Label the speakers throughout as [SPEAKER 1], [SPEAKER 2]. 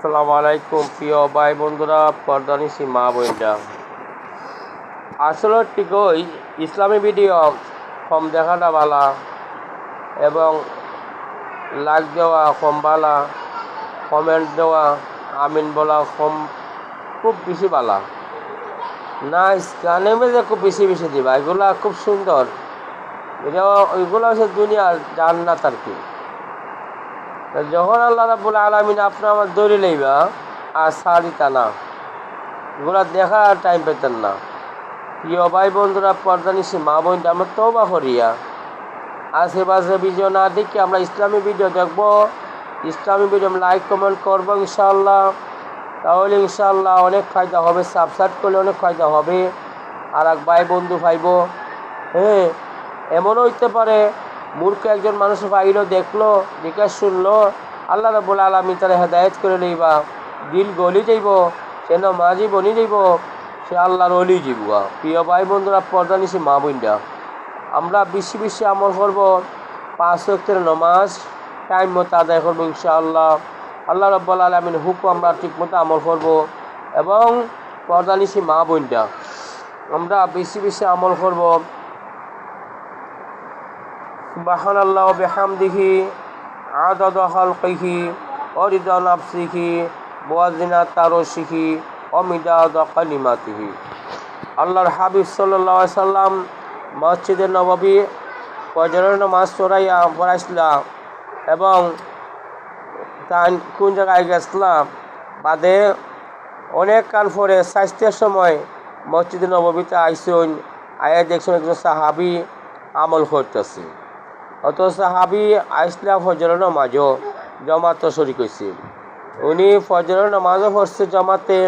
[SPEAKER 1] আসসালামু আলাইকুম প্রিয় ভাই বন্ধুরা, পর্দানিশী মা বোনরা। আসলে ঠিকই ইসলামী ভিডিও কম দেখাটা ভালা এবং লাইক দেওয়া কম ভালা, কমেন্ট দেওয়া আমিন বলা কম খুব বেশি ভালা না। গানে মেঝে খুব বেশি বেশি দিবা, এগুলা খুব সুন্দর। এটা ওইগুলো হচ্ছে দুনিয়ার জান্নাত আর কি। যখন আল্লাহ রাব্বুল আলামিন আপনি আমার দৌড়ে লইবা আর সারিতা না, এগুলা দেখার টাইম পেতেন না। প্রিয় ভাই বন্ধুরা, পর্দানিশী মা বোনটা আমরা তওবা করিয়া আশেপাশে ভিডিও না দেখি আমরা ইসলামী ভিডিও দেখবো, ইসলামী ভিডিও লাইক কমেন্ট করবো ইনশাআল্লাহ। তাহলে ইনশাআল্লাহ অনেক ফায়দা হবে, সাবস্ক্রাইব করলে অনেক ফায়দা হবে, আর এক ভাই বন্ধু পাইব। হ্যাঁ, এমনও হইতে পারে মূর্খ একজন মানুষ পাইলো, দেখলো, দেখে শুনলো, আল্লাহ রাব্বুল আলামিন তারা হেদায়েত করে লইবা, দিল গলি যাইব, সে নামাজি বনি যাইব, সে আল্লাহর ওলি যাইব। প্রিয় ভাই বন্ধুরা, পর্দানিশী মা বোনরা, আমরা বেশি বেশি আমল করব, 5 ওয়াক্তের নামাজ টাইম মতো আদায় করবো ইনশাআল্লাহ। আল্লাহ রাব্বুল আলামিন হুকুম আমরা ঠিকমতো আমল করব। এবং পর্দানিশী মা বোনরা, আমরা বেশি বেশি আমল করব। সুবহানাল্লাহ ওয়া বিহামদিহি আদাদা খালকিহি ওয়া রিদা নাফসিহি ওয়া জিনাতা আরশিহি ওয়া মিদাদা কালিমাতিহি। আল্লাহর হাবিব সাল্লাল্লাহু আলাইহি সাল্লাম মসজিদে নববী ফজরের নামাজ পড়াইছিলাম এবং তাই কোন জায়গায় গেছিলাম বাদে অনেক কাল পরে স্বাস্থ্যের সময় মসজিদে নববীতে আইসুন, আয়া দেখছেন একজন সাহাবি আমল করতেছে। অত সাহাবি আইসলা ফজরের নামাজও জমাতে শরিক হয়েছে। উনি ফজরের নামাজও পড়ছে জমাতে,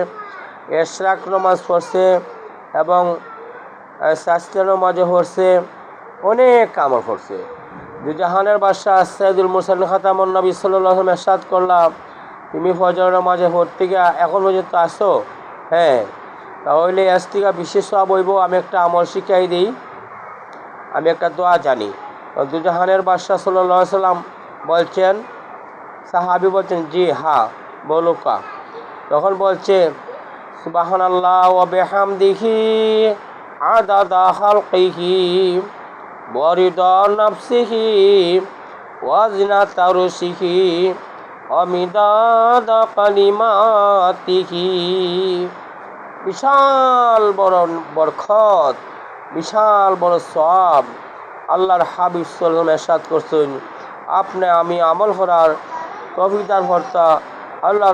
[SPEAKER 1] এশরাক নামাজ পড়ছে এবং স্বাস্থ্যের নামাজও পড়ছে, অনেক আমল করছে। দুজাহানের বাদশাহ সাইয়্যিদুল মুরসালিন খাতামুন নবী সাল্লাল্লাহু আলাইহি ওয়াসাল্লাম ইরশাদ করলাম, তুমি ফজরের নামাজে পড়তে গিয়ে এখন পর্যন্ত আসো? হ্যাঁ, তাহলে আজ থেকে বিশেষ সওয়াব হইব। আমি একটা আমল শিখাই দিই, আমি একটা দোয়া জানি। দুজাহানের বাদশাহ সাল্লাল্লাহু আলাইহি ওয়াসাল্লাম বলছেন, সাহাবী বলছেন জি হ্যাঁ বলো কা। তখন বলছে সুবহানাল্লাহ ওয়া বিহামদিহি আদাদা খালকিহি ওয়া রিদা নাফসিহি ওয়া জিনাতা আরশিহি ওয়া মিদাদা কালিমাতিহি। বিশাল বড় বরকত, বিশাল বড় সওয়াব আল্লাহর হাবিব সাল্লাল্লাহু আলাইহি ওয়াসাল্লাম ইরশাদ করছেন। আপনি আমি আমল করার তৌফিক দান কর্তা আল্লাহ।